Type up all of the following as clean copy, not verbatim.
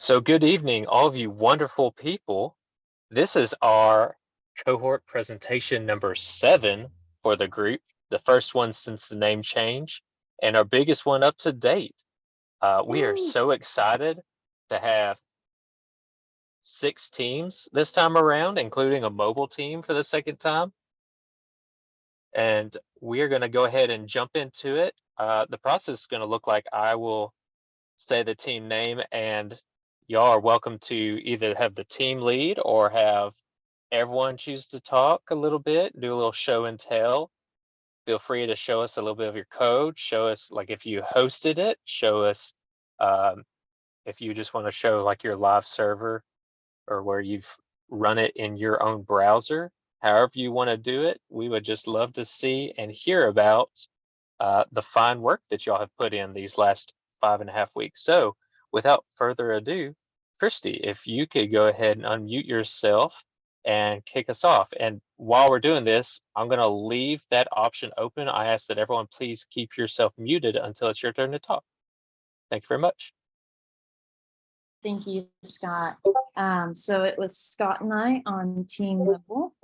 So good evening, all of you wonderful people. This is our cohort presentation number 7 for the group, the first one since the name change, and our biggest one up to date. We are so excited to have 6 teams this time around, including a mobile team for the second time. And we are going to go ahead and jump into it. The process is going to look like I will say the team name, and y'all are welcome to either have the team lead or have everyone choose to talk a little bit, do a little show and tell. Feel free to show us a little bit of your code, show us like if you hosted it, show us um, if you just want to show like your live server or where you've run it in your own browser. However you want to do it, we would just love to see and hear about the fine work that y'all have put in these last 5.5 weeks. So without further ado, Christy, if you could go ahead and unmute yourself and kick us off. And while we're doing this, I'm going to leave that option open. I ask that everyone please keep yourself muted until it's your turn to talk. Thank you very much. Thank you, Scott. So it was Scott and I on team level.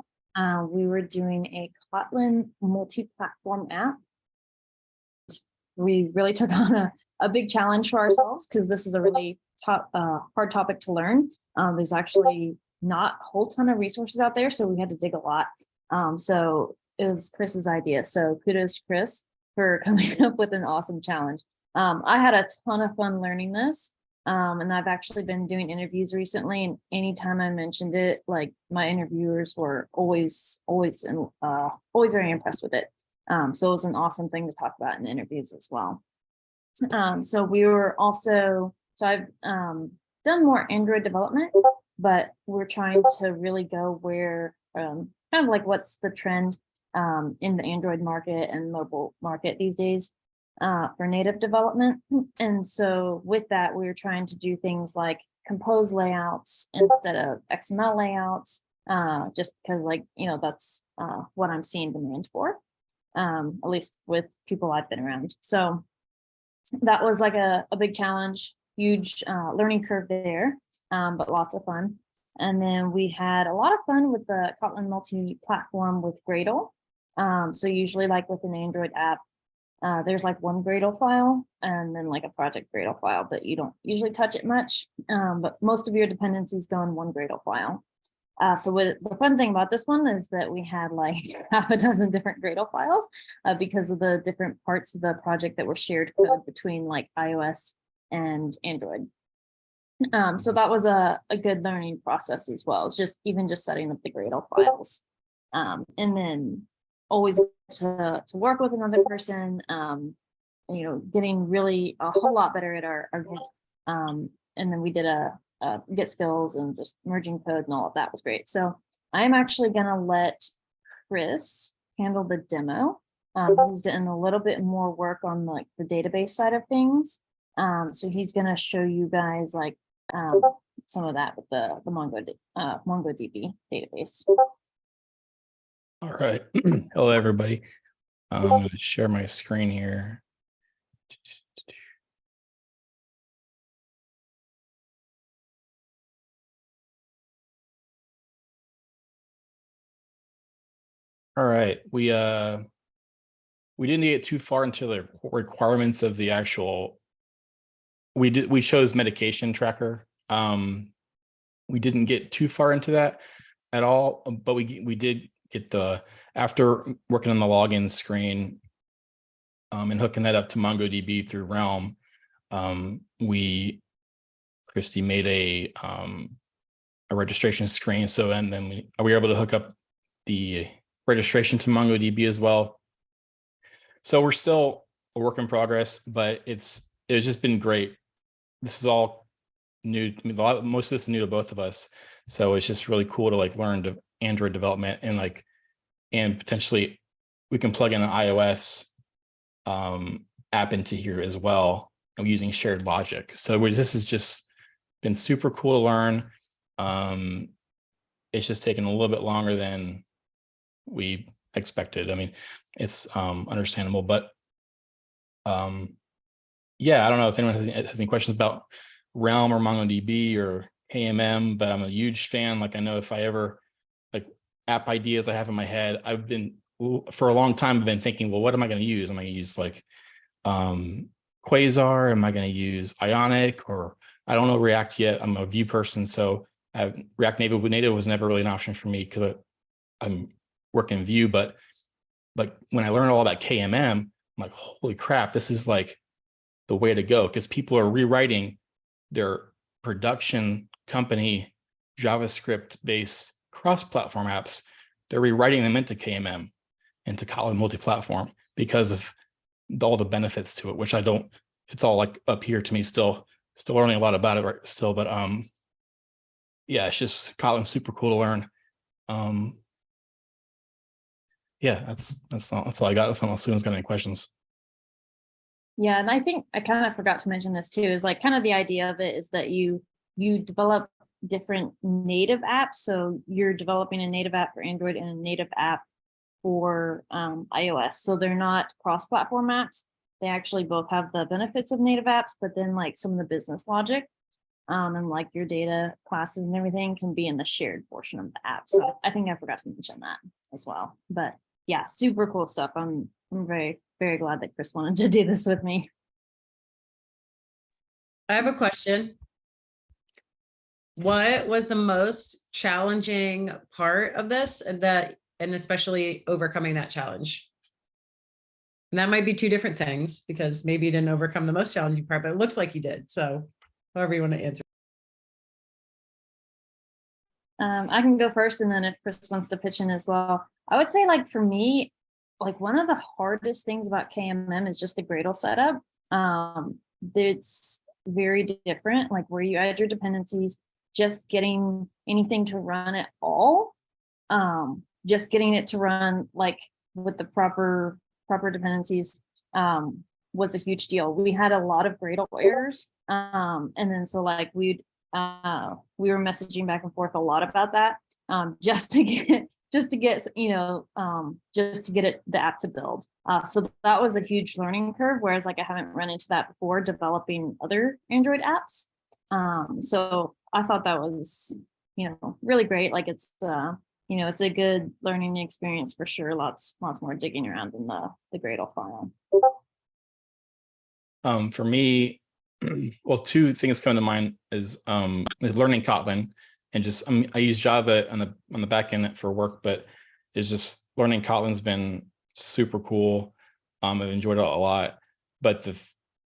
We were doing a Kotlin multi-platform app. We really took on a big challenge for ourselves because this is a really hard topic to learn. There's actually not a whole ton of resources out there, so we had to dig a lot. So it was Chris's idea. So kudos to Chris for coming up with an awesome challenge. I had a ton of fun learning this. And I've actually been doing interviews recently, and anytime I mentioned it, like my interviewers were always very impressed with it. So it was an awesome thing to talk about in interviews as well. So we were also, I've done more Android development, but we're trying to really go where, kind of like what's the trend in the Android market and mobile market these days. For native development. And so with that, we were trying to do things like compose layouts instead of XML layouts, just because that's what I'm seeing demand for, at least with people I've been around. So that was like a big challenge, huge learning curve there, but lots of fun. And then we had a lot of fun with the Kotlin multi-platform with Gradle. So usually like with an Android app, there's like one Gradle file and then like a project Gradle file, but you don't usually touch it much. But most of your dependencies go in one Gradle file. So the fun thing about this one is that we had like half a dozen different Gradle files because of the different parts of the project that were shared code between like iOS and Android. So that was a good learning process as well. It's just setting up the Gradle files. And then always to work with another person, getting really a whole lot better at our and then we did a get skills and just merging code and all of that was great. So I'm actually gonna let Chris handle the demo. He's done a little bit more work on like the database side of things. So he's gonna show you guys like some of that with the MongoDB database. All right. Hello, everybody. I'm going to share my screen here. All right. We didn't get too far into the requirements of the actual. We chose medication tracker. We didn't get too far into that at all, but we did get after working on the login screen and hooking that up to MongoDB through Realm, Christy made a registration screen. So, and then we were able to hook up the registration to MongoDB as well. So we're still a work in progress, but it's just been great. This is all new. Most of this is new to both of us. So it's just really cool to like learn Android development and potentially we can plug in an iOS app into here as well and using shared logic. So this has just been super cool to learn. It's just taken a little bit longer than we expected. I mean, it's understandable, but yeah, I don't know if anyone has any questions about Realm or MongoDB or KMM, but I'm a huge fan. Like I know if I ever like app ideas I have in my head, I've been for a long time I've been thinking, well, what am I going to use? Am I going to use like Quasar? Am I going to use Ionic? Or I don't know React yet. I'm a Vue person, so React Native was never really an option for me because I'm working Vue. But like when I learned all about KMM, I'm like, holy crap, this is like the way to go, because people are rewriting their production company JavaScript-based cross-platform apps. They're rewriting them into KMM, into Kotlin multi-platform, because of all the benefits to it, which I don't, it's all like up here to me still learning a lot about it right still, but yeah, it's just Kotlin's super cool to learn. Yeah, that's all I got. Unless anyone's got any questions. Yeah, and I think I kind of forgot to mention this too, is like kind of the idea of it is that you develop different native apps. So you're developing a native app for Android and a native app for iOS. So they're not cross-platform apps. They actually both have the benefits of native apps, but then like some of the business logic and like your data classes and everything can be in the shared portion of the app. So I think I forgot to mention that as well. But yeah, super cool stuff. I'm very, very glad that Chris wanted to do this with me. I have a question. What was the most challenging part of this, and especially overcoming that challenge? And that might be two different things, because maybe you didn't overcome the most challenging part, but it looks like you did. So however you want to answer. I can go first, and then if Chris wants to pitch in as well. I would say, like, for me, like one of the hardest things about KMM is just the Gradle setup. It's very different, like where you add your dependencies, just getting anything to run at all, just getting it to run like with the proper dependencies was a huge deal. We had a lot of Gradle errors, and then so like we were messaging back and forth a lot about that, just to get just to get the app to build. So that was a huge learning curve, whereas like I haven't run into that before developing other Android apps. So I thought that was, really great. Like it's it's a good learning experience for sure. Lots more digging around in the Gradle file. For me, well, two things come to mind is learning Kotlin, and just I use Java on the back end for work, but it's just learning Kotlin's been super cool. I've enjoyed it a lot, but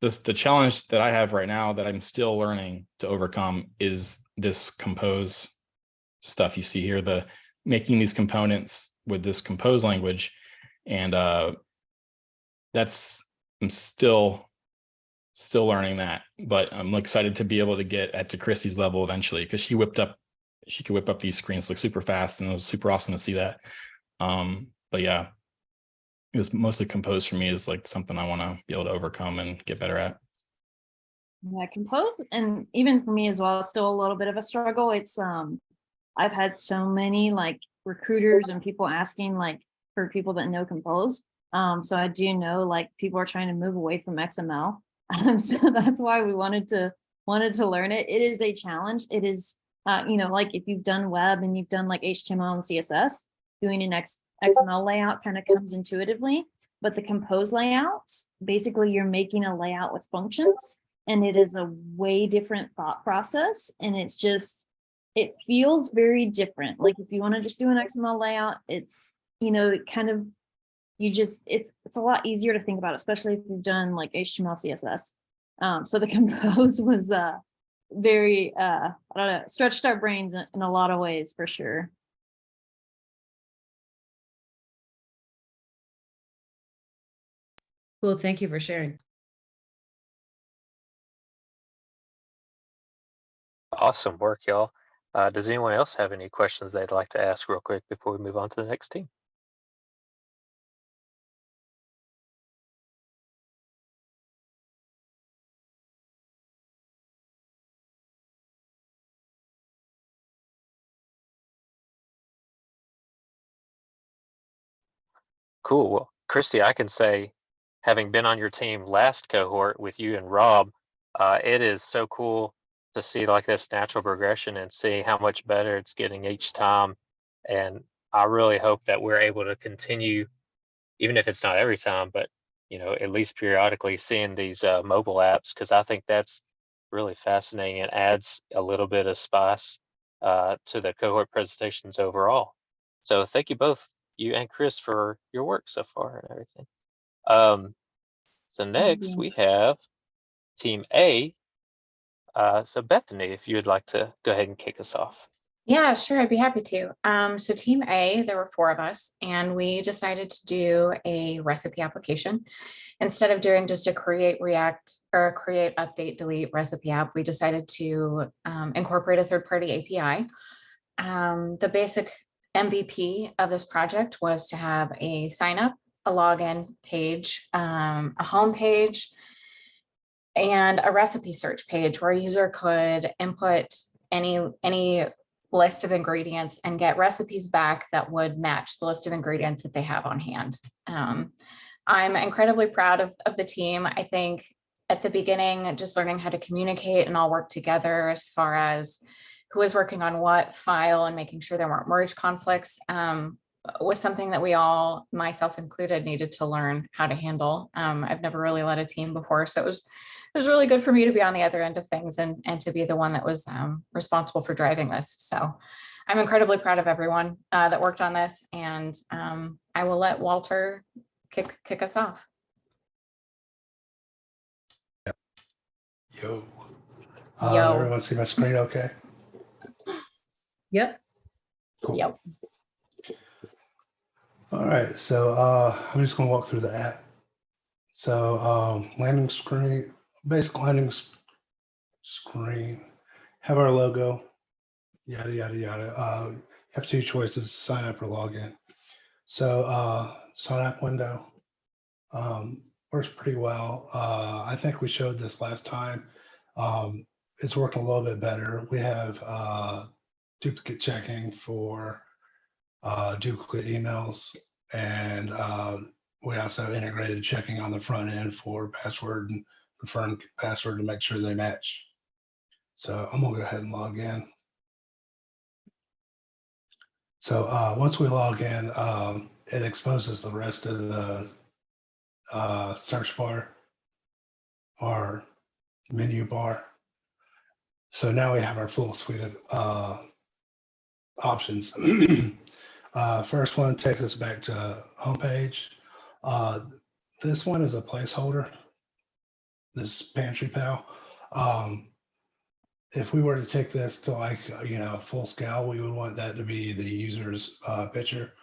the challenge that I have right now that I'm still learning to overcome is this compose stuff you see here, the making these components with this compose language, and that's I'm still learning that, but I'm excited to be able to get to Chrissy's level eventually, because she could whip up these screens like super fast, and it was super awesome to see that. But yeah, it was mostly compose for me is like something I want to be able to overcome and get better at. Yeah, compose, and even for me as well, it's still a little bit of a struggle. It's I've had so many like recruiters and people asking like for people that know compose. So I do know like people are trying to move away from XML. So that's why we wanted to learn it. It is a challenge. It is like if you've done web and you've done like HTML and CSS, doing an XML layout kind of comes intuitively, but the compose layouts, basically you're making a layout with functions, and it is a way different thought process. And it's just, it feels very different. Like if you want to just do an XML layout, it's, it kind of, it's a lot easier to think about, especially if you've done like HTML, CSS. So the compose was very, I don't know, stretched our brains in a lot of ways for sure. Cool. Thank you for sharing. Awesome work, y'all. Does anyone else have any questions they'd like to ask real quick before we move on to the next team? Cool. Well, Christy, I can say, having been on your team last cohort with you and Rob, it is so cool to see like this natural progression and see how much better it's getting each time. And I really hope that we're able to continue, even if it's not every time, but at least periodically seeing these mobile apps, because I think that's really fascinating and adds a little bit of spice to the cohort presentations overall. So thank you both, you and Chris, for your work so far and everything. So next we have Team A. So Bethany, if you would like to go ahead and kick us off. Yeah, sure. I'd be happy to. So Team A, there were 4 of us, and we decided to do a recipe application. Instead of doing just a create, react, or create, update, delete recipe app, we decided to incorporate a third-party API. The basic MVP of this project was to have a sign up, a login page, a home page, and a recipe search page where a user could input any list of ingredients and get recipes back that would match the list of ingredients that they have on hand. I'm incredibly proud of the team. I think at the beginning, just learning how to communicate and all work together as far as who was working on what file and making sure there weren't merge conflicts was something that we all, myself included, needed to learn how to handle. I've never really led a team before, so it was really good for me to be on the other end of things and to be the one that was responsible for driving this. So I'm incredibly proud of everyone that worked on this, and I will let Walter kick us off. Yo. Yo. Everyone see my screen okay? Yep. Cool. Yep. All right, so I'm just gonna walk through the app. So landing screen, basic landing screen, have our logo, yada, yada, yada. You have 2 choices, sign up or log in. So sign up window works pretty well. I think we showed this last time. It's working a little bit better. We have duplicate checking for duplicate emails, and we also integrated checking on the front end for password and confirm password to make sure they match. So I'm gonna go ahead and log in. So once we log in, it exposes the rest of the search bar or menu bar. So now we have our full suite of options. First one takes us back to homepage. This one is a placeholder, this Pantry Pal. If we were to take this to like, full scale, we would want that to be the user's picture.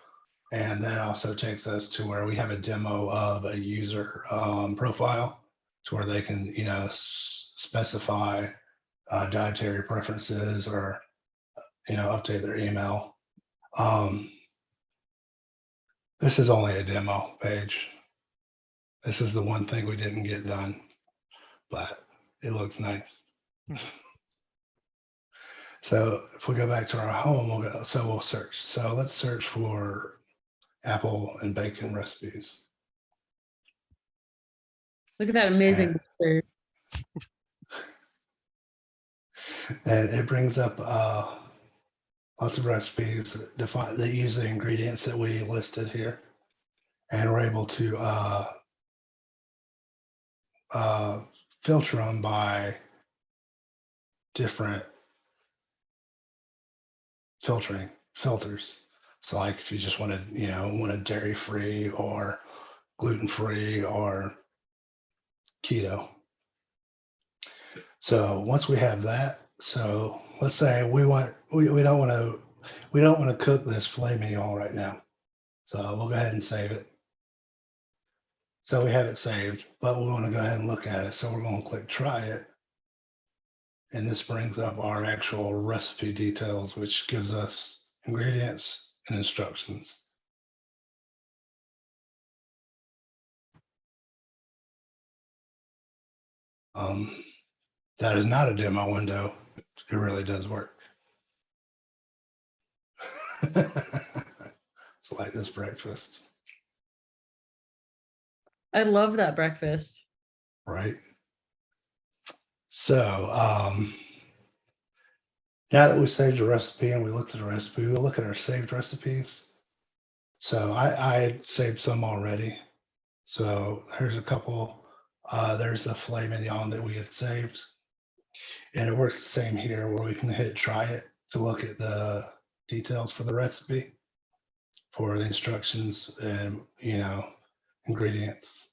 And that also takes us to where we have a demo of a user profile to where they can, specify dietary preferences or, update their email. This is only a demo page. This is the one thing we didn't get done, but it looks nice. So if we go back to our home, we'll search. So let's search for apple and bacon recipes. Look at that amazing picture. And it brings up lots of recipes that use the ingredients that we listed here. And we're able to filter them by different filters. So like if you just wanted dairy-free or gluten-free or keto. So once we have that, so let's say we don't want to cook this filet mignon right now. So we'll go ahead and save it. So we have it saved, but we want to go ahead and look at it. So we're going to click try it. And this brings up our actual recipe details, which gives us ingredients and instructions. That is not a demo window. It really does work. It's like this breakfast. I love that breakfast. Right. So Now that we saved the recipe and we looked at the recipe, we'll look at our saved recipes. So I saved some already. So here's a couple. There's the filet mignon that we had saved. And it works the same here where we can hit try it to look at the details for the recipe, for the instructions and, ingredients.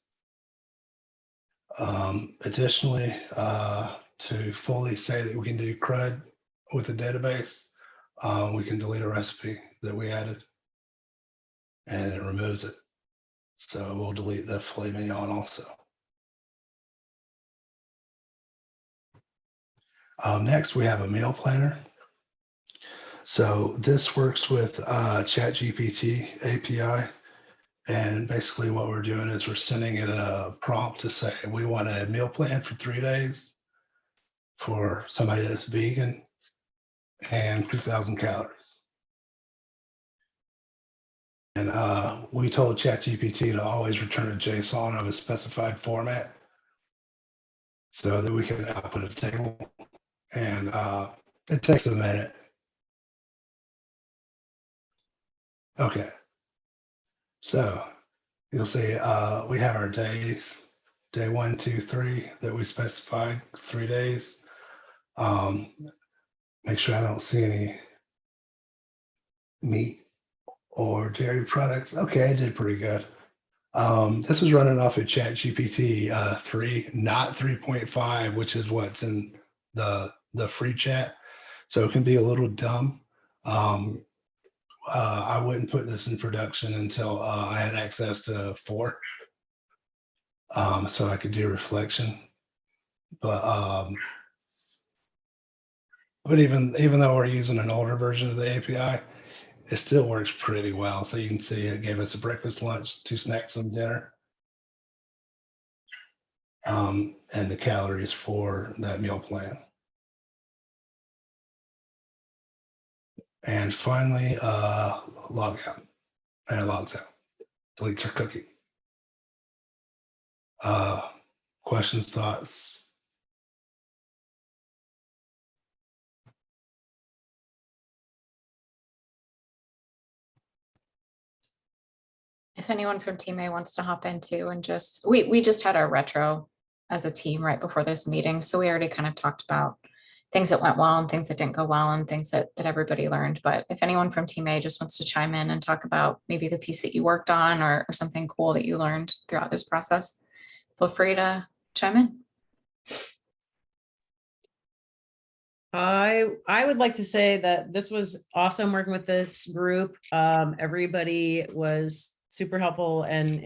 Additionally, to fully say that we can do CRUD with the database, we can delete a recipe that we added and it removes it. So we'll delete the filet mignon also. Next, we have a meal planner. So this works with ChatGPT API. And basically what we're doing is we're sending it a prompt to say, we want a meal plan for 3 days for somebody that's vegan and 2,000 calories. And we told ChatGPT to always return a JSON of a specified format so that we can output a table. And it takes a minute. Okay. So you'll see we have our days, day 1, 2, 3 that we specified, 3 days. Make sure I don't see any meat or dairy products. Okay, I did pretty good. This was running off of ChatGPT 3, not 3.5, which is what's in the free chat. So it can be a little dumb. I wouldn't put this in production until I had access to 4, so I could do reflection. But even though we're using an older version of the API, it still works pretty well. So you can see it gave us a breakfast, lunch, 2 snacks, and dinner, and the calories for that meal plan. And finally, log out, and it logs out, deletes our cookie. Questions, thoughts? If anyone from Team A wants to hop in too, and we just had our retro as a team right before this meeting. So we already kind of talked about things that went well and things that didn't go well and things that everybody learned. But if anyone from Team A just wants to chime in and talk about maybe the piece that you worked on or something cool that you learned throughout this process, feel free to chime in. I would like to say that this was awesome working with this group. Everybody was super helpful and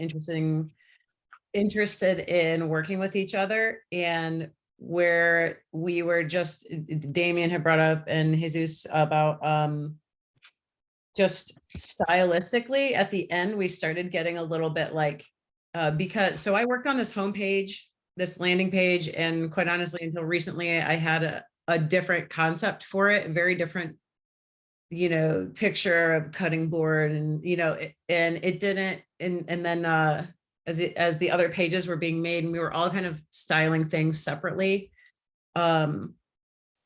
interested in working with each other, and where we were just, Damien had brought up and Jesus about just stylistically at the end, we started getting a little bit like, because, so I worked on this homepage, this landing page, and quite honestly, until recently, I had a different concept for it, very different, picture of cutting board and, and it didn't, and then as the other pages were being made and we were all kind of styling things separately.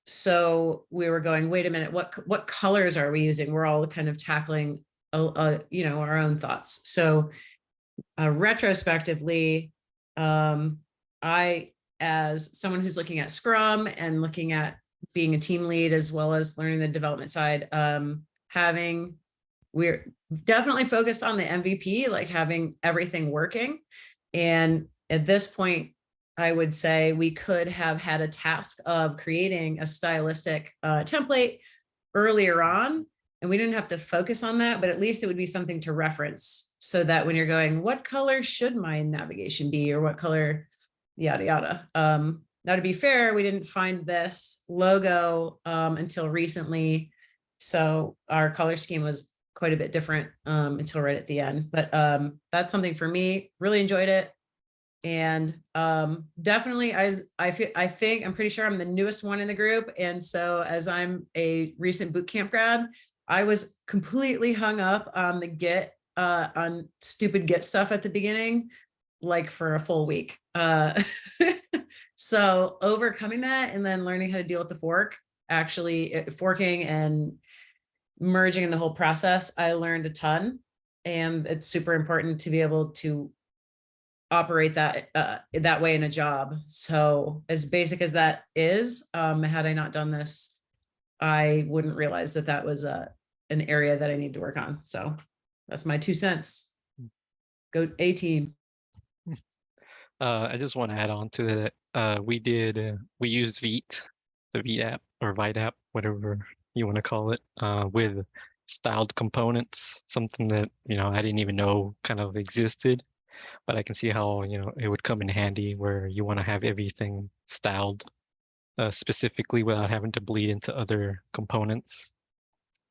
So we were going, wait a minute, what colors are we using? We're all kind of tackling, our own thoughts. So retrospectively, I, as someone who's looking at Scrum and looking at being a team lead, as well as learning the development side, we're definitely focused on the MVP, like having everything working. And at this point, I would say we could have had a task of creating a stylistic template earlier on, and we didn't have to focus on that, but at least it would be something to reference so that when you're going, what color should my navigation be, or what color, yada, yada. Now, to be fair, we didn't find this logo until recently. So our color scheme was quite a bit different until right at the end. But that's something for me, really enjoyed it. And definitely, I think I'm pretty sure I'm the newest one in the group. And so as I'm a recent boot camp grad, I was completely hung up on the Git, on stupid Git stuff at the beginning, like for a full week. So overcoming that and then learning how to deal with the fork actually forking and merging in the whole process, I learned a ton. And it's super important to be able to operate that that way in a job. So as basic as that is, had I not done this, I wouldn't realize that that was an area that I need to work on. So that's my 2 cents. Go A team. I just want to add on to that. We used Veet, the Veet app or Vite app, whatever you want to call it, with styled components, something that, I didn't even know kind of existed, but I can see how, it would come in handy where you want to have everything styled specifically without having to bleed into other components.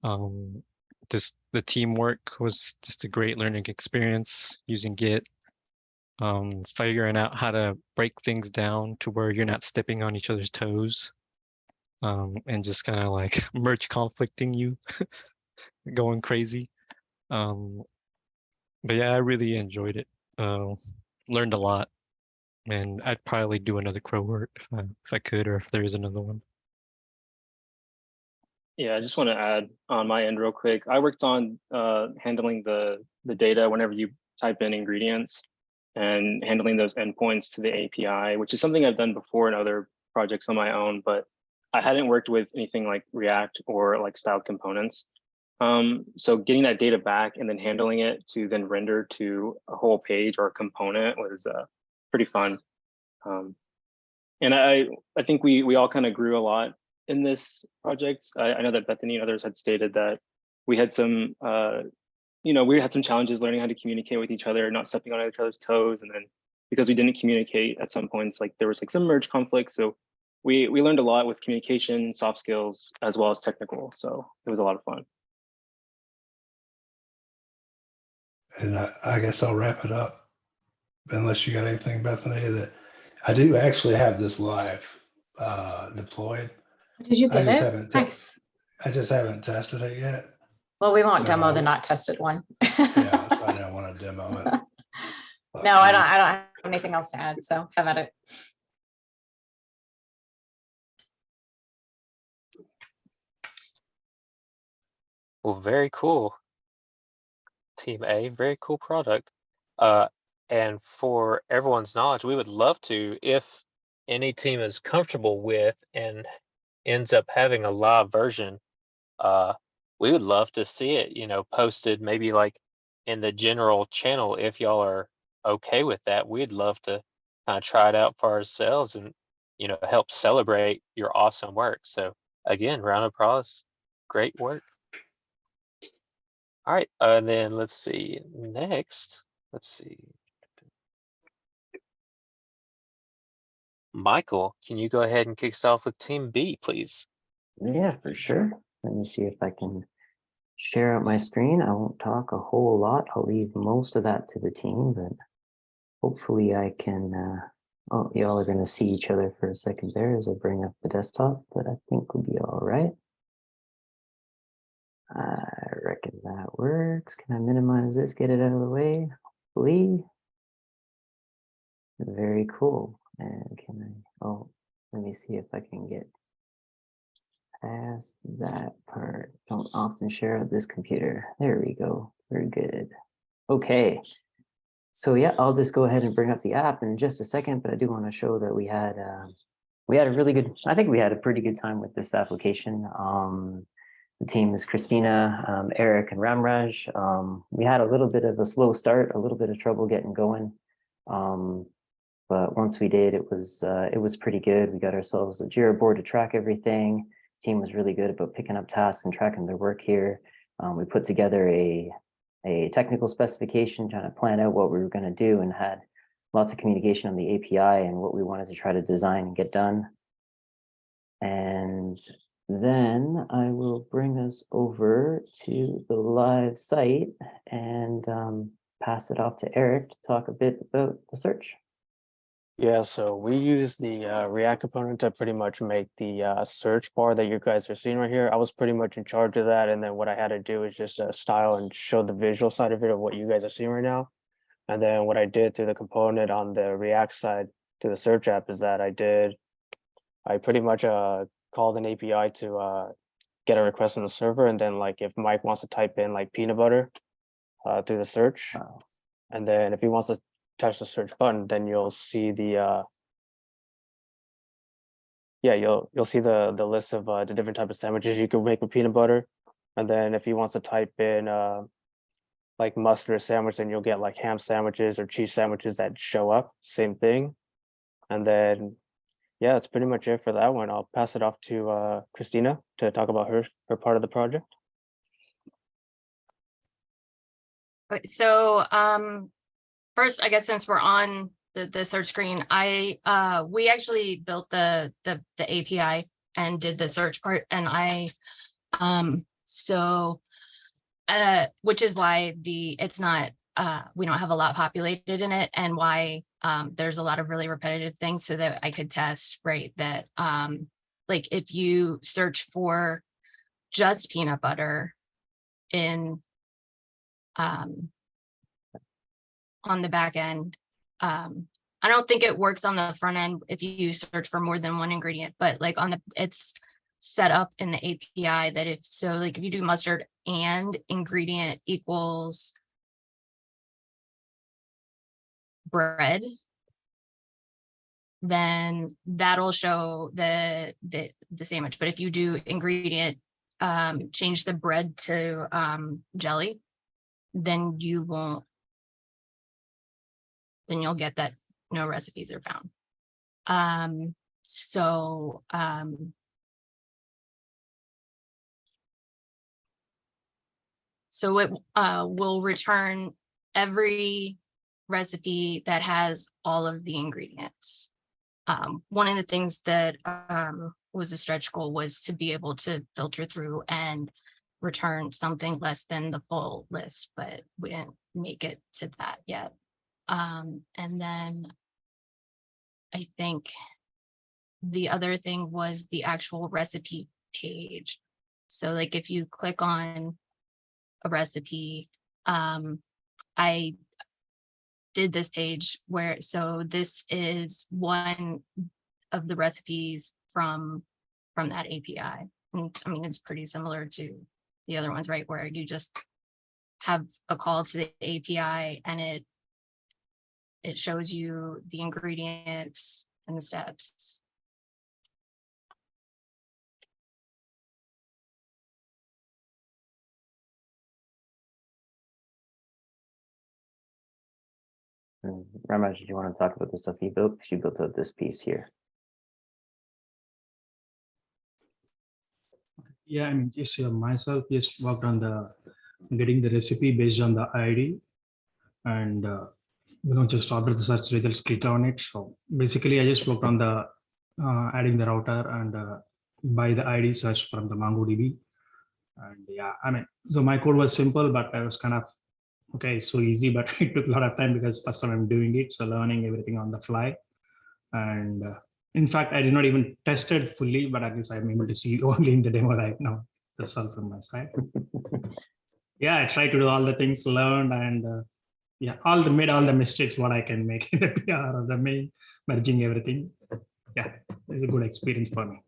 The teamwork was just a great learning experience using Git. Figuring out how to break things down to where you're not stepping on each other's toes, and just kind of like merge conflicting you, going crazy. But yeah, I really enjoyed it. Learned a lot, and I'd probably do another cohort if I could, or if there is another one. Yeah, I just want to add on my end real quick. I worked on handling the data whenever you type in ingredients and handling those endpoints to the API, which is something I've done before in other projects on my own, but I hadn't worked with anything like React or like styled components. So getting that data back and then handling it to then render to a whole page or a component was pretty fun. And I think we all kind of grew a lot in this project. I know that Bethany and others had stated that we had some we had some challenges learning how to communicate with each other, not stepping on each other's toes. And then because we didn't communicate at some points, like there was like some merge conflicts. So we learned a lot with communication, soft skills, as well as technical. So it was a lot of fun. And I guess I'll wrap it up, unless you got anything, Bethany, that I do actually have this live deployed. Did you I get just it? haven't Nice. I just haven't tested it yet. Well, we won't demo the So- not tested one. Yeah, so I don't want to demo it. But, No, I don't have anything else to add. So have at it. Well, very cool. Team A, very cool product. And for everyone's knowledge, we would love to, if any team is comfortable with and ends up having a live version, we would love to see it, posted maybe like in the general channel. If y'all are okay with that, we'd love to kind of try it out for ourselves and, help celebrate your awesome work. So again, round of applause. Great work. All right, and then let's see, next, let's see. Michael, can you go ahead and kick us off with Team B, please? Yeah, for sure. Let me see if I can share out my screen. I won't talk a whole lot. I'll leave most of that to the team, but hopefully I can, oh, y'all are gonna see each other for a second there as I bring up the desktop, but I think we'll be all right. I reckon that works. Can I minimize this, get it out of the way? Hopefully. Very cool. And can I, oh, let me see if I can get past that part. Don't often share out this computer. There we go. Very good. Okay. So yeah, I'll just go ahead and bring up the app in just a second, but I do want to show that we had a really good, I think we had a pretty good time with this application. The team is Christina, Eric, and Ramraj. We had a little bit of a slow start, a little bit of trouble getting going. But once we did, it was pretty good. We got ourselves a Jira board to track everything. The team was really good about picking up tasks and tracking their work here. We put together a technical specification, trying to plan out what we were going to do, and had lots of communication on the API and what we wanted to try to design and get done. And then I will bring us over to the live site and pass it off to Eric to talk a bit about the search. Yeah, so we use the React component to pretty much make the search bar that you guys are seeing right here. I was pretty much in charge of that. And then what I had to do is just style and show the visual side of it of what you guys are seeing right now. And then what I did through the component on the React side to the search app is that I pretty much called an API to get a request from the server, and then like if Mike wants to type in like peanut butter through the search, and then if he wants to touch the search button, then you'll see the you'll see the list of the different type of sandwiches you can make with peanut butter, and then if he wants to type in like mustard sandwich, then you'll get like ham sandwiches or cheese sandwiches that show up, same thing. And then yeah, that's pretty much it for that one. I'll pass it off to Christina to talk about her part of the project. Okay, so first, I guess since we're on the search screen, we actually built the API and did the search part, and which is why it's not we don't have a lot populated in it, and why there's a lot of really repetitive things, so that I could test, right, that like if you search for just peanut butter in on the back end, I don't think it works on the front end if you search for more than one ingredient, but like it's set up in the API that if you do mustard and ingredient equals bread, then that'll show the sandwich. But if you do ingredient, change the bread to jelly, then you won't. Then you'll get that no recipes are found. So it will return every recipe that has all of the ingredients. One of the things that was a stretch goal was to be able to filter through and return something less than the full list, but we didn't make it to that yet. And then I think the other thing was the actual recipe page. So like if you click on a recipe, I did this page so this is one of the recipes from that API. And I mean, it's pretty similar to the other ones, right? Where you just have a call to the API and it shows you the ingredients and the steps. Ramaj, did you want to talk about the stuff you built? Because you built out this piece here. Yeah, I mean, just myself just worked on getting the recipe based on the ID, and just after the search results, click on it. So basically, I just worked on the adding the router and by the ID search from the MongoDB. And yeah, I mean, so my code was simple, but I was kind of okay, so easy, but it took a lot of time because first time I'm doing it, so learning everything on the fly. And in fact, I did not even test it fully, but at least I'm able to see only in the demo right now. That's all from my side. Yeah, I tried to do all the things learned, and yeah, made all the mistakes what I can make in the PR or the main, merging everything. Yeah, it's a good experience for me.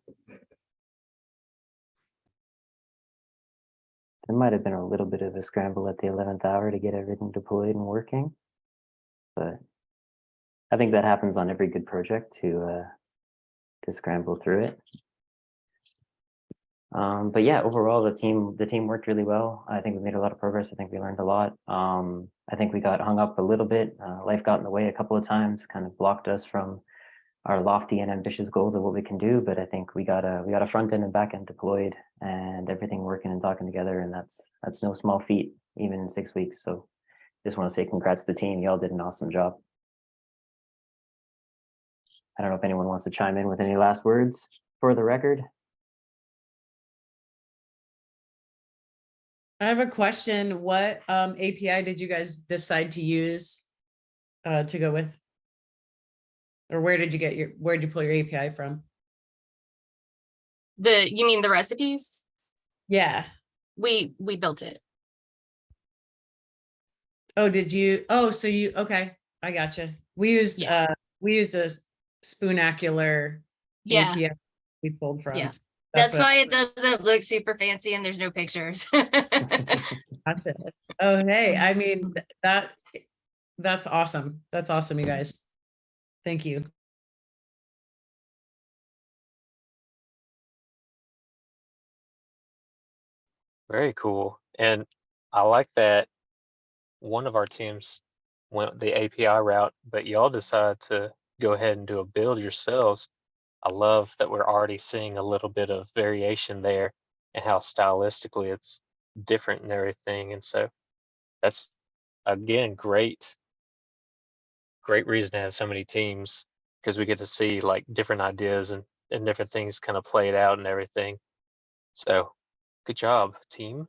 There might have been a little bit of a scramble at the 11th hour to get everything deployed and working, but I think that happens on every good project to scramble through it. But yeah, overall the team worked really well. I think we made a lot of progress. I think we learned a lot. I think we got hung up a little bit. Life got in the way a couple of times, kind of blocked us from our lofty and ambitious goals of what we can do. But I think we got a front end and back end deployed and everything working and talking together. And that's no small feat, even in 6 weeks. So just want to say congrats to the team. Y'all did an awesome job. I don't know if anyone wants to chime in with any last words for the record. I have a question. What API did you guys decide to use to go with? Or where did you pull your API from? You mean the recipes? Yeah. We built it. Oh, did you? Oh, so okay. I gotcha. We used a Spoonacular API we pulled from. Yeah. That's what- why it doesn't look super fancy and there's no pictures. That's it. Oh, hey, I mean, that's awesome. That's awesome, you guys. Thank you. Very cool. And I like that one of our teams went the API route, but y'all decided to go ahead and do a build yourselves. I love that we're already seeing a little bit of variation there and how stylistically it's different and everything. And so that's, again, great reason to have so many teams, because we get to see like different ideas and different things kind of played out and everything. So good job, team.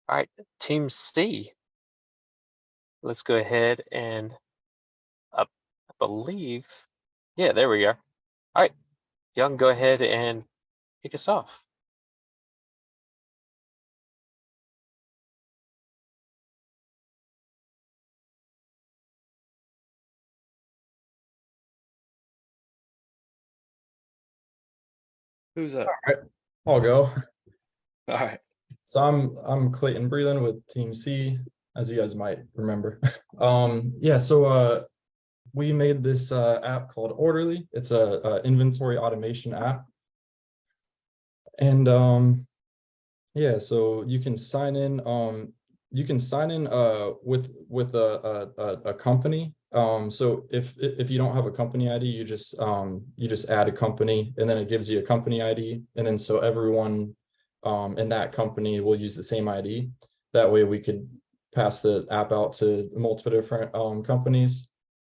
All right, team C. Let's go ahead and I believe, yeah, there we are. All right, y'all can go ahead and kick us off. Who's up? All right, I'll go. All right. So I'm Clayton Breland with Team C, as you guys might remember. Yeah, so we made this app called Orderly. It's a inventory automation app. And yeah, so you can sign in with a company. So if you don't have a company ID, you just add a company, and then it gives you a company ID, and then so everyone in that company will use the same ID. That way we could pass the app out to multiple different companies.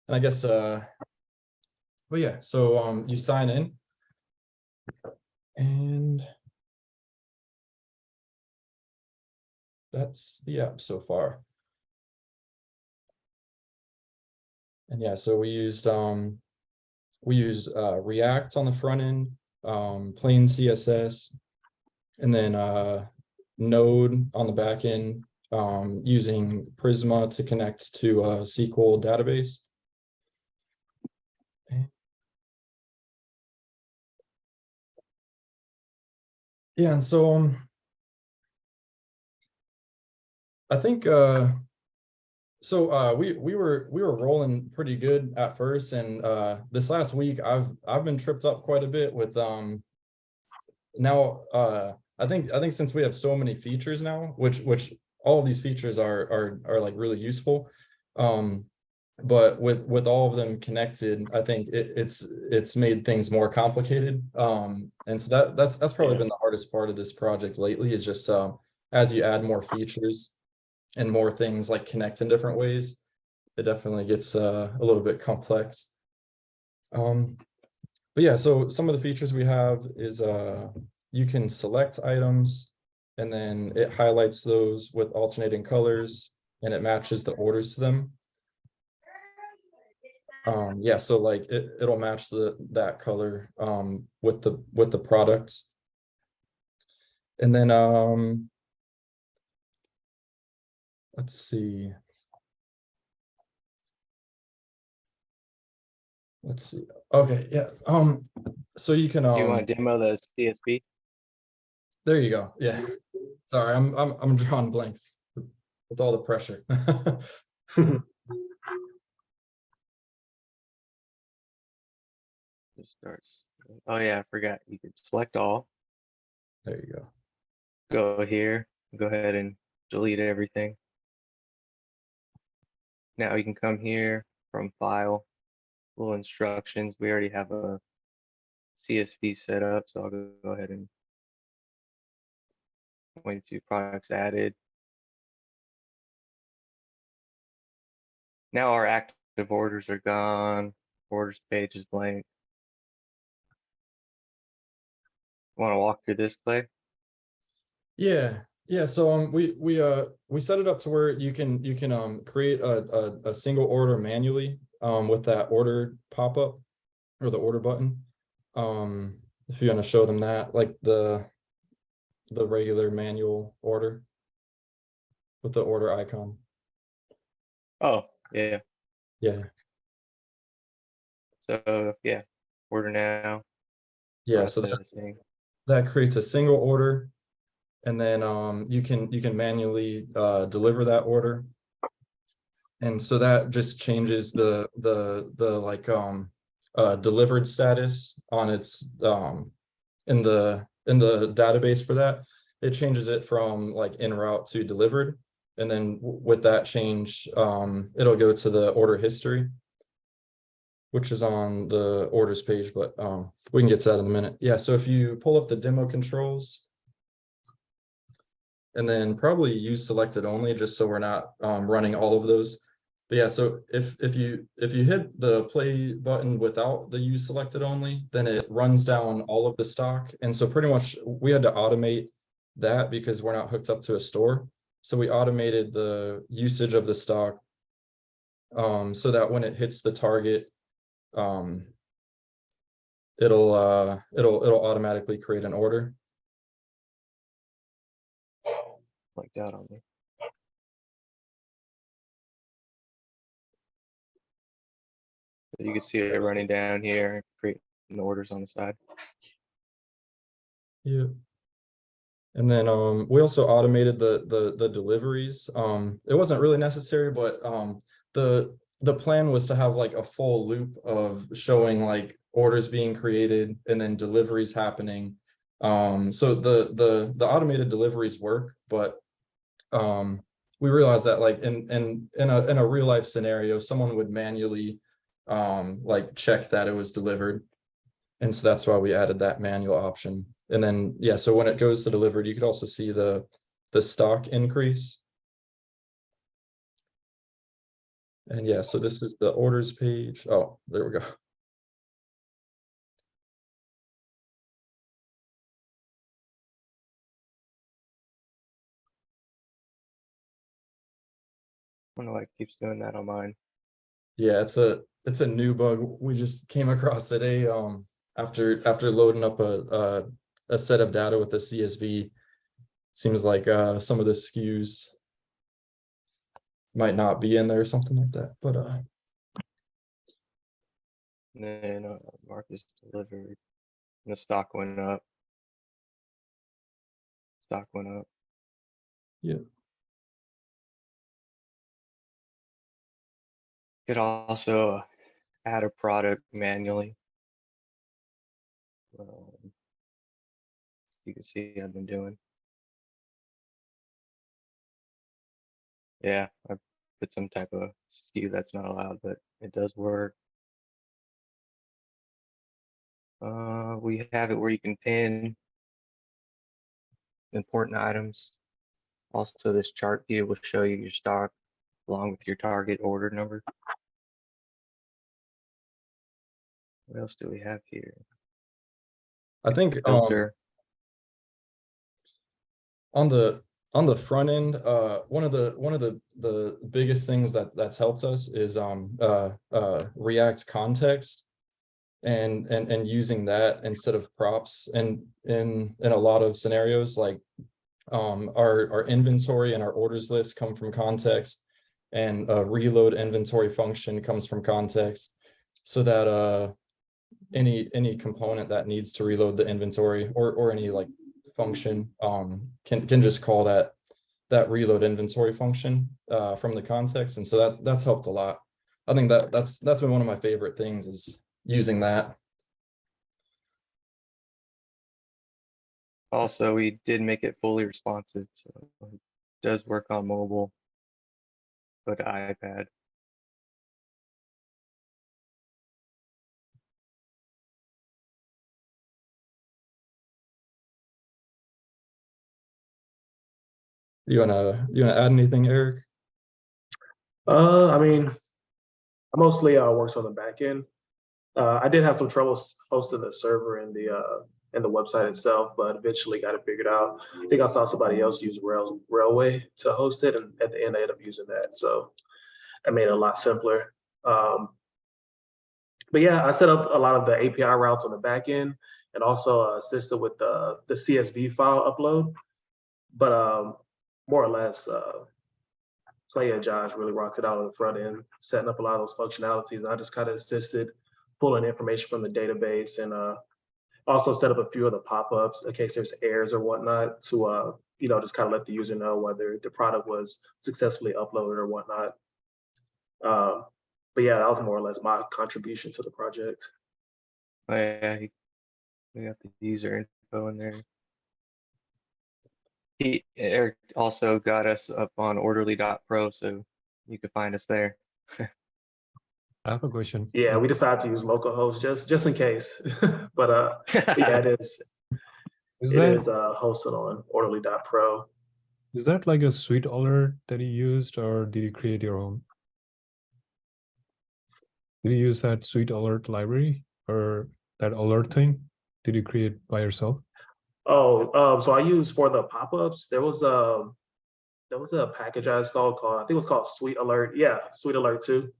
And I guess well, yeah, so you sign in, and that's the app so far. And yeah, so we used React on the front end, plain CSS, and then Node on the back end, using Prisma to connect to a SQL database. Yeah, and so I think so we were rolling pretty good at first, and this last week I've been tripped up quite a bit with now I think since we have so many features now, which all of these features are like really useful, but with all of them connected, I think it's made things more complicated, and so that's probably been the hardest part of this project lately, is just as you add more features and more things like connect in different ways, it definitely gets a little bit complex. But yeah, so some of the features we have is you can select items, and then it highlights those with alternating colors, and it matches the orders to them. Yeah, so like it'll match that color with the products. And then let's see. Okay, yeah. So you can Do you want to demo the CSV? There you go. Yeah. Sorry, I'm drawing blanks with all the pressure. It starts. Oh yeah, I forgot. You could select all. There you go. Go here. Go ahead and delete everything. Now you can come here from file, little instructions. We already have a CSV set up, so I'll go ahead and point to products added. Now our active orders are gone. Orders page is blank. Want to walk through this, Clay? Yeah. So we set it up to where you can create a single order manually with that order pop-up or the order button. If you want to show them that, like the regular manual order with the order icon. Oh, yeah. Yeah. So yeah, order now. Yeah, so that creates a single order. And then you can manually deliver that order. And so that just changes the like delivered status on its in the database for that. It changes it from like en route to delivered. And then with that change, it'll go to the order history, which is on the orders page, but we can get to that in a minute. Yeah, so if you pull up the demo controls, and then probably use selected only, just so we're not running all of those. But yeah, so if you hit the play button without the use selected only, then it runs down all of the stock. And so pretty much we had to automate that because we're not hooked up to a store. So we automated the usage of the stock so that when it hits the target, it'll automatically create an order. Like that on me. So you can see it running down here, creating the orders on the side. Yeah. And then we also automated the deliveries. It wasn't really necessary, but the plan was to have like a full loop of showing like orders being created and then deliveries happening. So the automated deliveries work, but we realized that like in a real life scenario, someone would manually like check that it was delivered. And so that's why we added that manual option. And then, yeah, so when it goes to delivered, you could also see the stock increase. And yeah, so this is the orders page. Oh, there we go. I don't know why it keeps doing that on mine. Yeah, it's a new bug we just came across today. After loading up a set of data with the CSV, seems like some of the SKUs might not be in there or something like that. But and then mark this delivered. And the stock went up. Stock went up. Yeah. Could also add a product manually. You can see I've been doing. Yeah, I put some type of SKU that's not allowed, but it does work. We have it where you can pin important items. Also, this chart here will show you your stock along with your target order number. What else do we have here? I think filter. On the front end, one of the biggest things that's helped us is React context and using that instead of props. And in a lot of scenarios, like our inventory and our orders list come from context, and a reload inventory function comes from context, so that any component that needs to reload the inventory or any like function can just call that reload inventory function from the context. And so that's helped a lot. I think that's been one of my favorite things, is using that. Also, we did make it fully responsive, so it does work on mobile, but iPad. You wanna add anything, Eric? I mean, I mostly works on the back end. I did have some trouble hosting the server and the website itself, but eventually got it figured out. I think I saw somebody else use Railway to host it, and at the end I ended up using that. So that made it a lot simpler. But yeah, I set up a lot of the API routes on the back end, and also assisted with the CSV file upload. But more or less, Clay and Josh really rocked it out on the front end, setting up a lot of those functionalities. And I just kind of assisted pulling information from the database and Also set up a few of the pop-ups in case there's errors or whatnot to, just kind of let the user know whether the product was successfully uploaded or whatnot. But yeah, that was more or less my contribution to the project. Oh yeah, we got the user info in there. Eric also got us up on orderly.pro, so you could find us there. I have a question. Yeah, we decided to use localhost just in case. but yeah, it is hosted on orderly.pro. Is that like a suite alert that you used, or did you create your own? Did you use that suite alert library or that alert thing? Did you create by yourself? Oh, so I used for the pop-ups, there was a package I installed called, I think it was called Sweet Alert. Yeah, Sweet Alert 2.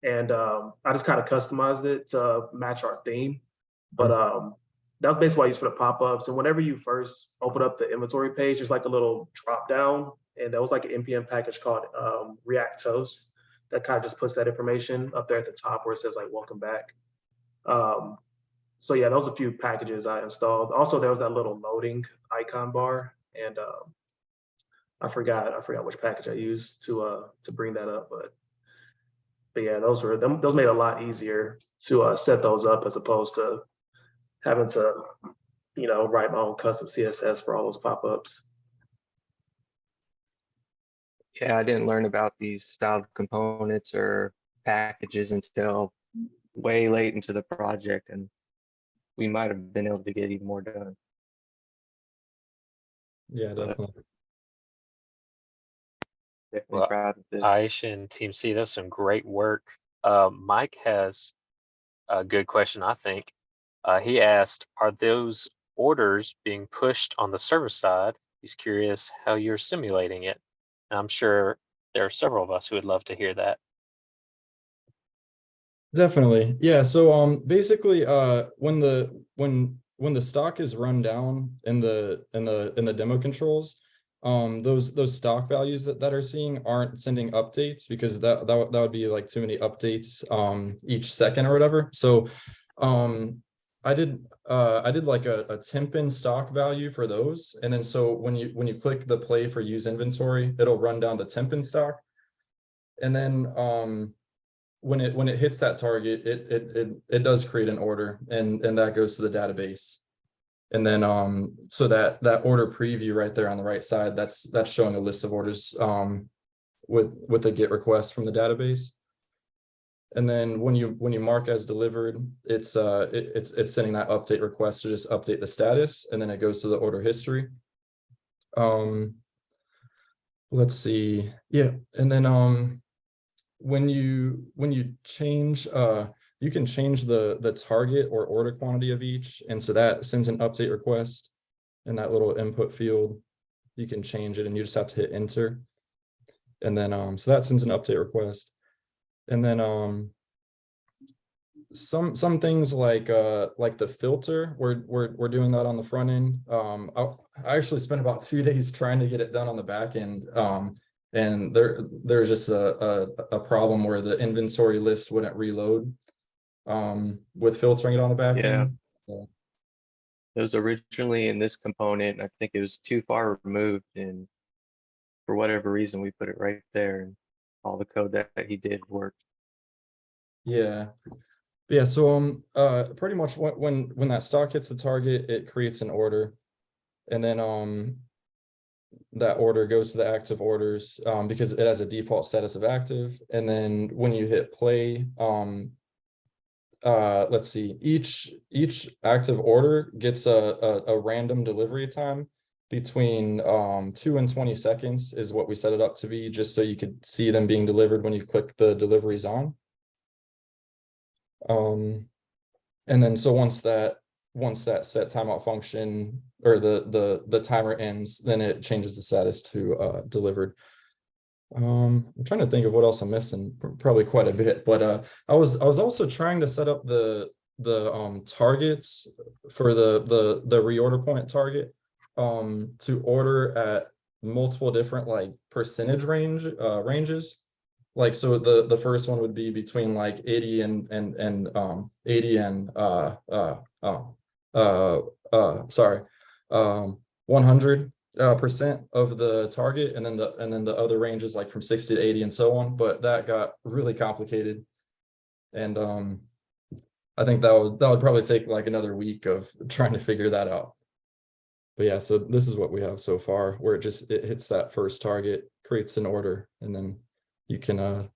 And I just kind of customized it to match our theme. But that was basically what I used for the pop-ups. And whenever you first open up the inventory page, there's like a little drop down, and there was like an NPM package called React Toast that kind of just puts that information up there at the top where it says like welcome back. So yeah, those are a few packages I installed. Also, there was that little loading icon bar, and I forgot which package I used to bring that up, but yeah, those made it a lot easier to set those up as opposed to having to write my own custom CSS for all those pop-ups. Yeah, I didn't learn about these styled components or packages until way late into the project, and we might have been able to get even more done. Yeah, definitely. Definitely proud of this. Aish and Team C, that's some great work. Mike has a good question, I think. He asked, are those orders being pushed on the server side? He's curious how you're simulating it. And I'm sure there are several of us who would love to hear that. Definitely. Yeah. So basically when the stock is run down in the demo controls, those stock values that are seeing aren't sending updates, because that would be like too many updates each second or whatever. So I did like a temp in stock value for those, and then so when you click the play for use inventory, it'll run down the temp in stock, and then when it hits that target, it does create an order, and that goes to the database. And then so that order preview right there on the right side, that's showing a list of orders with a GET request from the database. And then when you mark as delivered, it's sending that update request to just update the status, and then it goes to the order history. Let's see. Yeah, and then when you change, you can change the target or order quantity of each, and so that sends an update request in that little input field. You can change it, and you just have to hit enter, and then so that sends an update request. And then some things like the filter, we're doing that on the front end. I actually spent about 2 days trying to get it done on the back end. And there's just a problem where the inventory list wouldn't reload with filtering it on the back end. So. It was originally in this component. I think it was too far removed, and for whatever reason, we put it right there, and all the code that he did worked. Yeah. So pretty much when that stock hits the target, it creates an order, and then that order goes to the active orders because it has a default status of active. And then when you hit play, let's see, each active order gets a random delivery time between 2 and 20 seconds is what we set it up to be, just so you could see them being delivered when you click the deliveries on. And then so once that set timeout function or the timer ends, then it changes the status to delivered. I'm trying to think of what else I'm missing, probably quite a bit, but I was also trying to set up the targets for the reorder point target to order at multiple different like percentage ranges. Like, so the first one would be between like 80 and 80 and sorry, 100% of the target, and then the other range is like from 60 to 80 and so on. But that got really complicated, and I think that would probably take like another week of trying to figure that out. But yeah, so this is what we have so far, where it hits that first target, creates an order, and then you can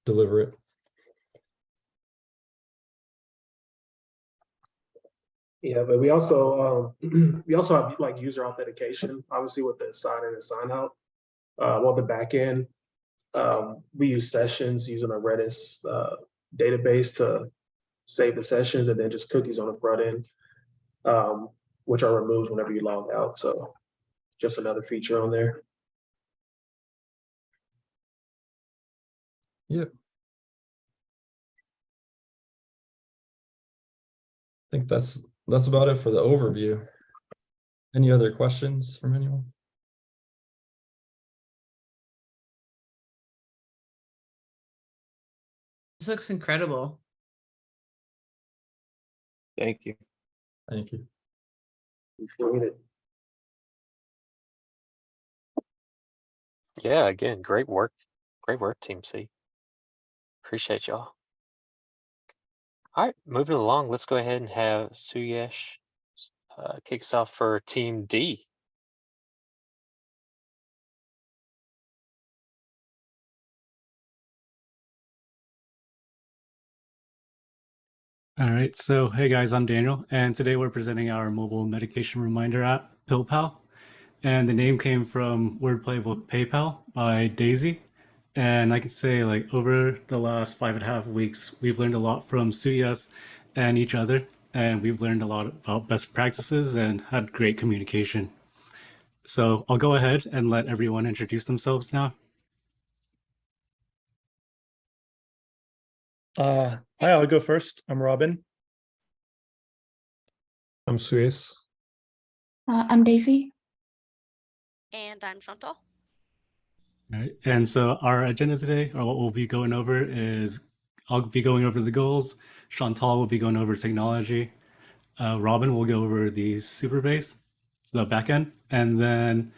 deliver it. Yeah, but we also we also have like user authentication, obviously with the sign in and sign out. On the back end, we use sessions using a Redis database to save the sessions, and then just cookies on the front end, which are removed whenever you log out. So just another feature on there. Yep. I think that's about it for the overview. Any other questions from anyone? This looks incredible. Thank you. Thank you. Appreciate it. Yeah, again, great work. Great work, Team C. Appreciate y'all. All right, moving along, let's go ahead and have Suyesh kick us off for Team D. All right, so hey guys, I'm Daniel, and today we're presenting our mobile medication reminder app, PillPal. And the name came from wordplay with PayPal by Daisy. And I can say, like, over the last 5.5 weeks, we've learned a lot from Suyas and each other, and we've learned a lot about best practices and had great communication. So I'll go ahead and let everyone introduce themselves now. Hi, I'll go first. I'm Robin. I'm Suez. I'm Daisy. And I'm Chantal. All right. And so our agenda today, or what we'll be going over, is I'll be going over the goals. Chantal will be going over technology. Robin will go over the super base, the backend, and then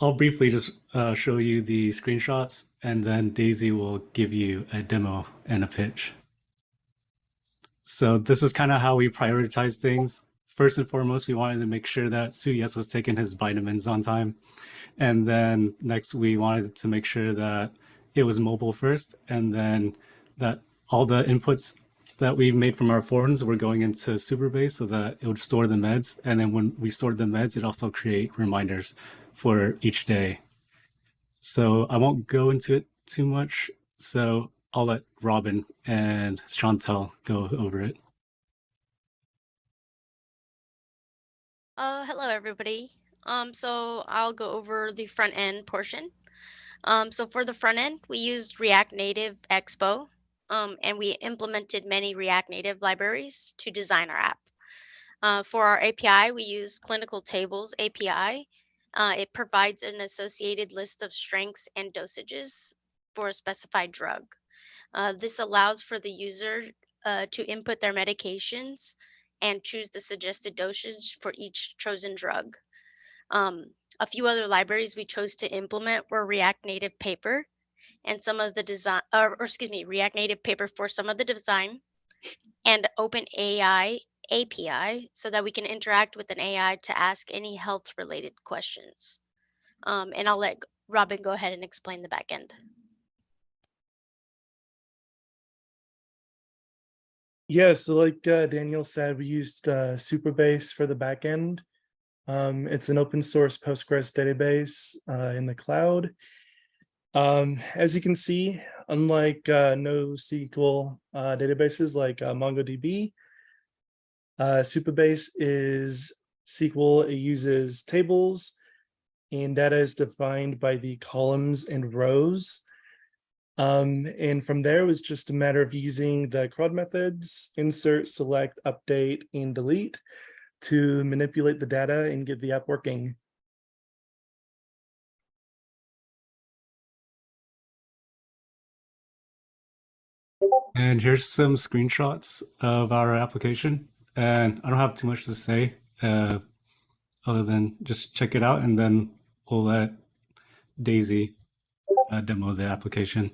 I'll briefly just show you the screenshots, and then Daisy will give you a demo and a pitch. So this is kind of how we prioritize things. First and foremost, we wanted to make sure that Suyes was taking his vitamins on time. And then next, we wanted to make sure that it was mobile first, and then that all the inputs that we made from our forms were going into Superbase so that it would store the meds. And then when we stored the meds, it also create reminders for each day. So I won't go into it too much. So I'll let Robin and Chantal go over it. Hello everybody. So I'll go over the front end portion. So for the front end, we used React Native Expo, and we implemented many React Native libraries to design our app. For our API, we used Clinical Tables API. It provides an associated list of strengths and dosages for a specified drug. This allows for the user to input their medications and choose the suggested dosage for each chosen drug. A few other libraries we chose to implement were React Native Paper and some of the design, React Native Paper for some of the design, and OpenAI API so that we can interact with an AI to ask any health-related questions. And I'll let Robin go ahead and explain the backend. Yeah, so like Daniel said, we used Superbase for the backend. It's an open source Postgres database in the cloud. As you can see, unlike NoSQL databases like MongoDB, Superbase is SQL. It uses tables, and data is defined by the columns and rows. And from there, it was just a matter of using the CRUD methods, insert, select, update, and delete to manipulate the data and get the app working. And here's some screenshots of our application. and I don't have too much to say other than just check it out, and then we'll let Daisy demo the application.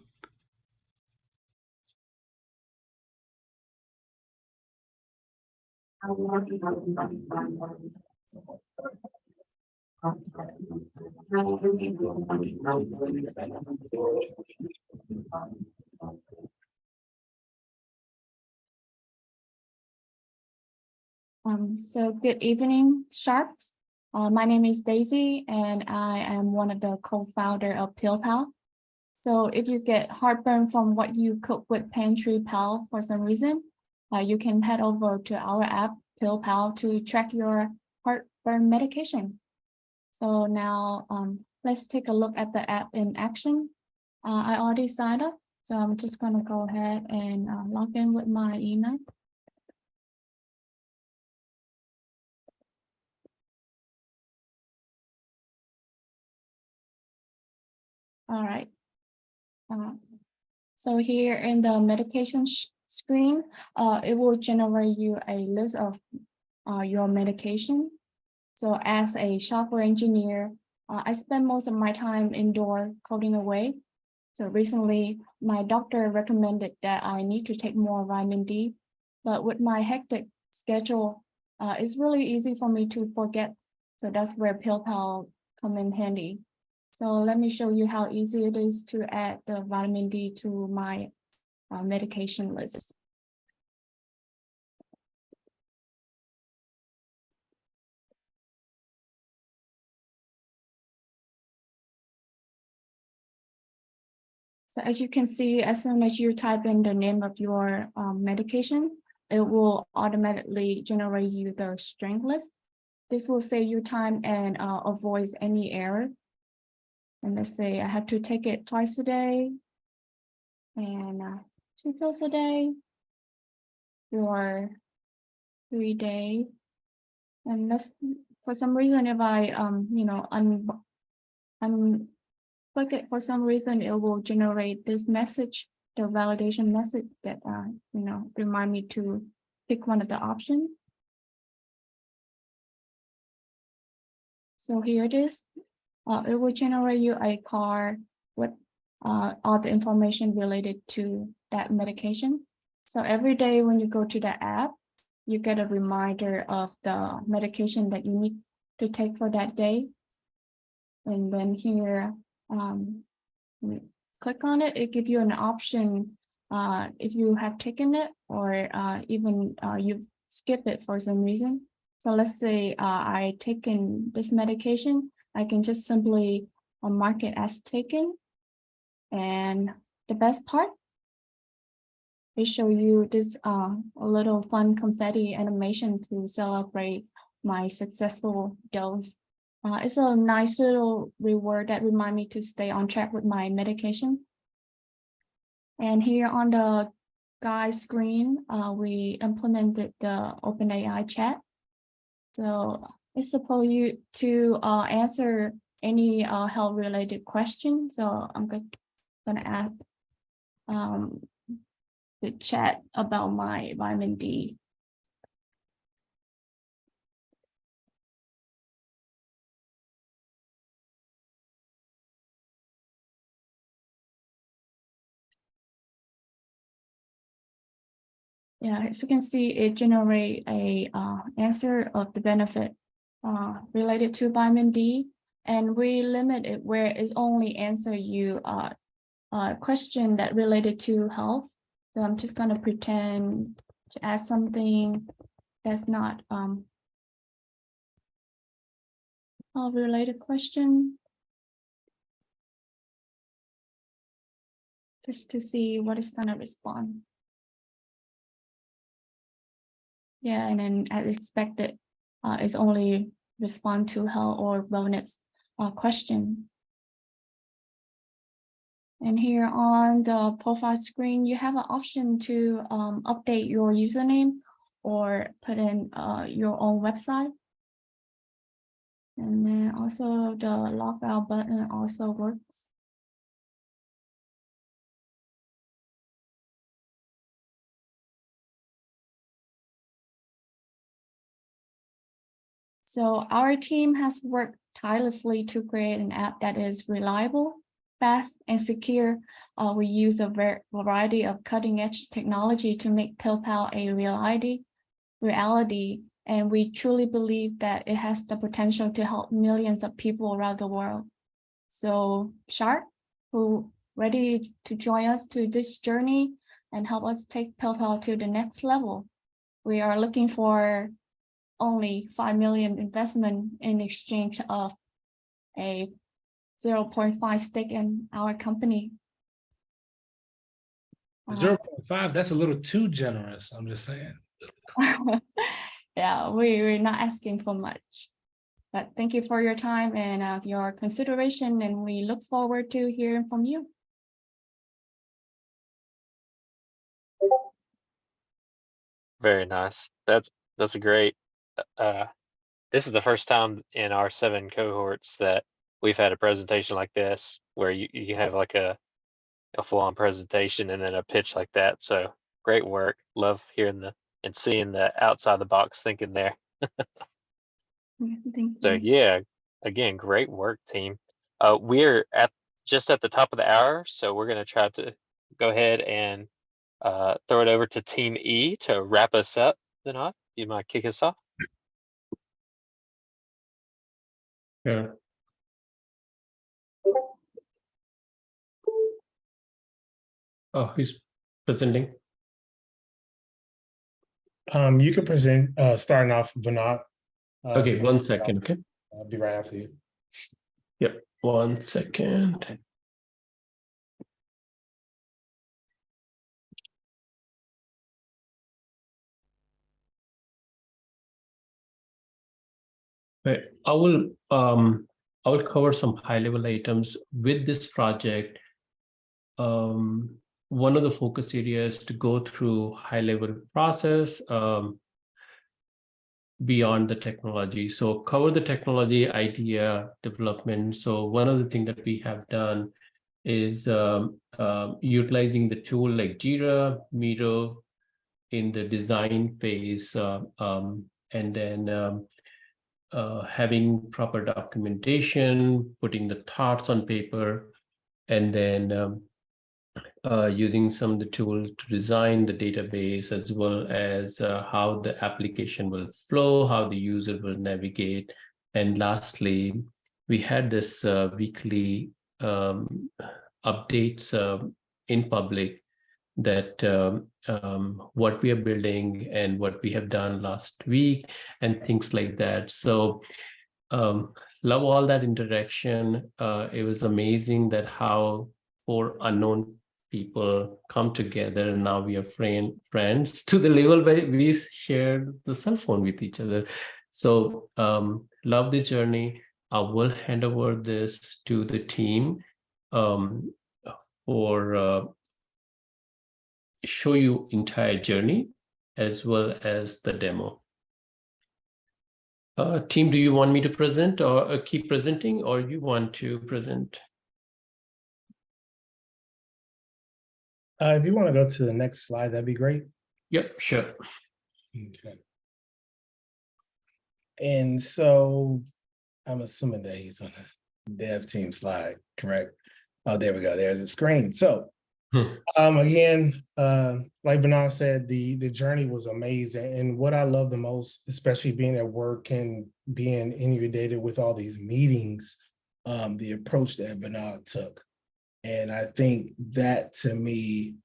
So good evening, Sharks. My name is Daisy, and I am one of the co-founder of PillPal. So if you get heartburn from what you cook with Pantry Pal for some reason, you can head over to our app, PillPal, to track your heartburn medication. So now let's take a look at the app in action. I already signed up, so I'm just going to go ahead and log in with my email. All right. So here in the medication screen, it will generate you a list of your medication. So as a software engineer, I spend most of my time indoor coding away. So recently, my doctor recommended that I need to take more vitamin D, but with my hectic schedule, it's really easy for me to forget. So that's where PillPal come in handy. So let me show you how easy it is to add the vitamin D to my medication list. So as you can see, as soon as you type in the name of your medication, it will automatically generate you the strength list. This will save you time and avoids any error. And let's say I have to take it twice a day and 2 pills a day for 3 days. And that's for some reason, if I click it, for some reason, it will generate this message, the validation message that remind me to pick one of the options. So here it is. It will generate you a card with all the information related to that medication. So every day when you go to the app, you get a reminder of the medication that you need to take for that day. And then here, click on it, it gives you an option if you have taken it or even you skip it for some reason. So let's say I taken this medication, I can just simply mark it as taken. And the best part, they show you this a little fun confetti animation to celebrate my successful dose. It's a nice little reward that remind me to stay on track with my medication. And here on the guide screen, we implemented the OpenAI chat. So it's supposed you to answer any health related question. So I'm gonna ask the chat about my vitamin D. Yeah, as you can see, it generate a answer of the benefit related to vitamin D, and we limit it where it's only answer you a question that related to health. So I'm just gonna pretend to ask something that's not a related question, just to see what it's gonna respond. Yeah, and then as expected, it's only respond to health or wellness question. And here on the profile screen, you have an option to update your username or put in your own website. And then also the logout button also works. So our team has worked tirelessly to create an app that is reliable, fast, and secure. We use a variety of cutting-edge technology to make PayPal a reality, and we truly believe that it has the potential to help millions of people around the world. So Shark, who ready to join us to this journey and help us take PayPal to the next level. We are looking for only 5 million investment in exchange of a 0.5 stake in our company. 0.5, that's a little too generous, I'm just saying. Yeah, we're not asking for much. But thank you for your time and your consideration, and we look forward to hearing from you. Very nice. That's a great. This is the first time in our 7 cohorts that we've had a presentation like this, where you have like a full-on presentation and then a pitch like that. So great work. Love hearing and seeing the outside the box thinking there. Thank So you. yeah, again, great work, team. We're just at the top of the hour, so we're gonna try to go ahead and throw it over to Team E to wrap us up. Vinod, you might kick us off? Yeah. Oh, he's presenting. You can present, starting off, Vinod. Okay, 1 second, okay? I'll be right after you. Yep, 1 second. Right. I will cover some high-level items with this project. One of the focus areas to go through high-level process beyond the technology. So cover the technology idea development. So one of the things that we have done is utilizing the tool like Jira, Miro in the design phase, and then having proper documentation, putting the thoughts on paper, and then using some of the tools to design the database, as well as how the application will flow, how the user will navigate. And lastly, we had this weekly updates in public that what we are building and what we have done last week and things like that. So love all that interaction. It was amazing that how 4 unknown people come together, and now we are friends to the level where we share the cell phone with each other. So love this journey. I will hand over this to the team for show you entire journey as well as the demo. Team, do you want me to present or keep presenting, or you want to present? If you want to go to the next slide, that'd be great. Yep, sure. Okay. And so I'm assuming that he's on the dev team slide, correct? Oh, there we go. There's a screen. So again, like Vinod said, the journey was amazing. And what I love the most, especially being at work and being inundated with all these meetings, the approach that Vinod took. And I think that to me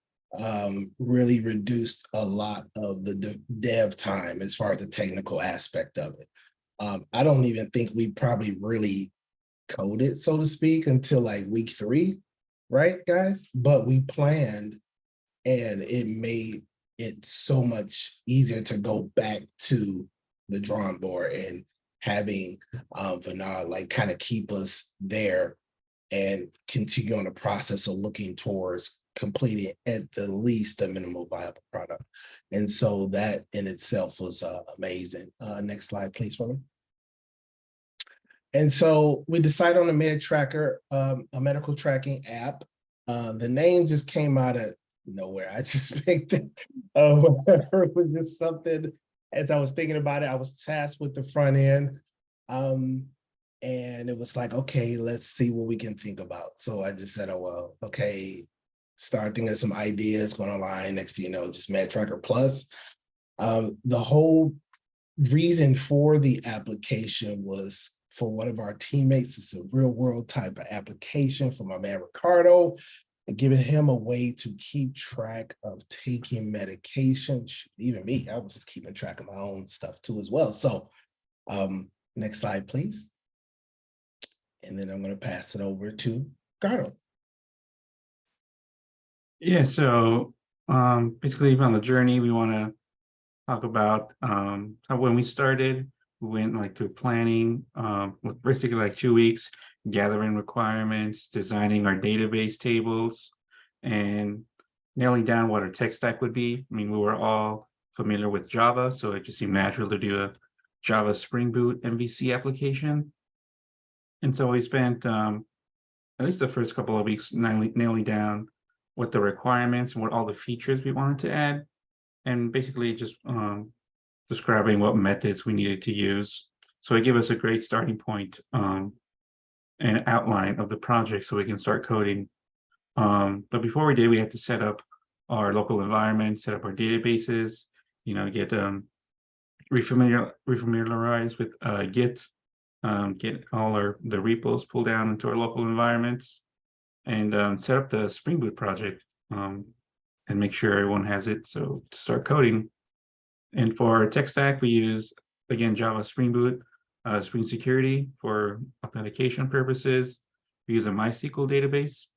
really reduced a lot of the dev time as far as the technical aspect of it. I don't even think we probably really coded, so to speak, until like week 3, right, guys? But we planned, and it made it so much easier to go back to the drawing board and having Vinod like kind of keep us there and continue on the process of looking towards completing at the least the minimal viable product. And so that in itself was amazing. Next slide, please, for me. And so we decided on a med tracker, a medical tracking app. The name just came out of nowhere. I just picked it. It was just something, as I was thinking about it, I was tasked with the front end. And it was like, okay, let's see what we can think about. So I just said, oh, well, okay, start thinking of some ideas, going online. Next thing you know, just Med Tracker Plus. The whole reason for the application was for one of our teammates. It's a real world type of application for my man Ricardo, and giving him a way to keep track of taking medication. Even me, I was keeping track of my own stuff too as well. So next slide, please. And then I'm going to pass it over to Ricardo. Yeah, so basically on the journey, we want to talk about how when we started, we went like through planning with basically like 2 weeks, gathering requirements, designing our database tables, and nailing down what our tech stack would be. I mean, we were all familiar with Java, so it just seemed natural to do a Java Spring Boot MVC application. And so we spent at least the first couple of weeks nailing down what the requirements and what all the features we wanted to add, and basically just describing what methods we needed to use. So it gave us a great starting point and outline of the project so we can start coding. But before we did, we had to set up our local environment, set up our databases, get refamiliarized with Git, get all the repos pulled down into our local environments, and set up the Spring Boot project and make sure everyone has it. So to start coding. And for our tech stack, we use, again, Java Spring Boot, Spring Security for authentication purposes. We use a MySQL database.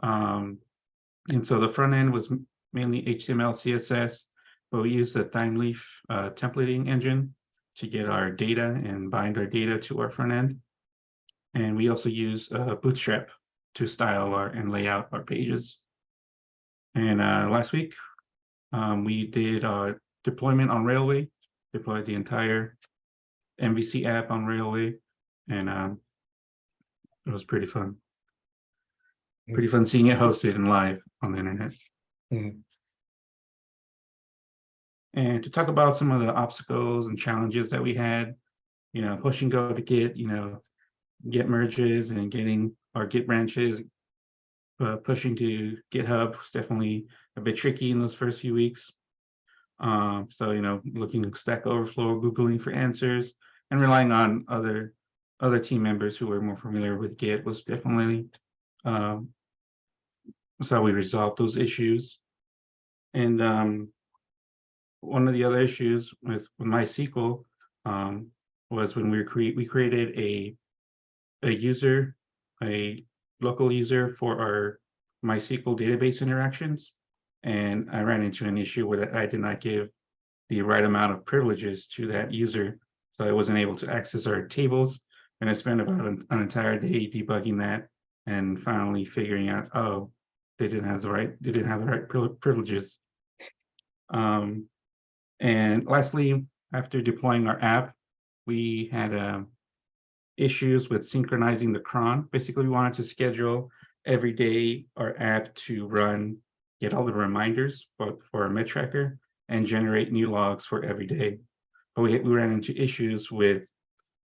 And so the front end was mainly HTML, CSS, but we use the Thymeleaf templating engine to get our data and bind our data to our front end. And we also use Bootstrap to style and lay out our pages. And last week, we did our deployment on Railway, deployed the entire MVC app on Railway, and it was pretty fun. Pretty fun seeing it hosted and live on the internet. And to talk about some of the obstacles and challenges that we had, push and go to Git, Git merges and getting our Git branches, pushing to GitHub was definitely a bit tricky in those first few weeks. So, looking at Stack Overflow, Googling for answers, and relying on other team members who were more familiar with Git was definitely was how we resolved those issues. And one of the other issues with MySQL was when we created a local user for our MySQL database interactions. And I ran into an issue where I did not give the right amount of privileges to that user. So I wasn't able to access our tables. And I spent about an entire day debugging that and finally figuring out, oh, they didn't have the right privileges. And lastly, after deploying our app, we had issues with synchronizing the cron. Basically, we wanted to schedule every day our app to run, get all the reminders for our Med Tracker, and generate new logs for every day. But we ran into issues with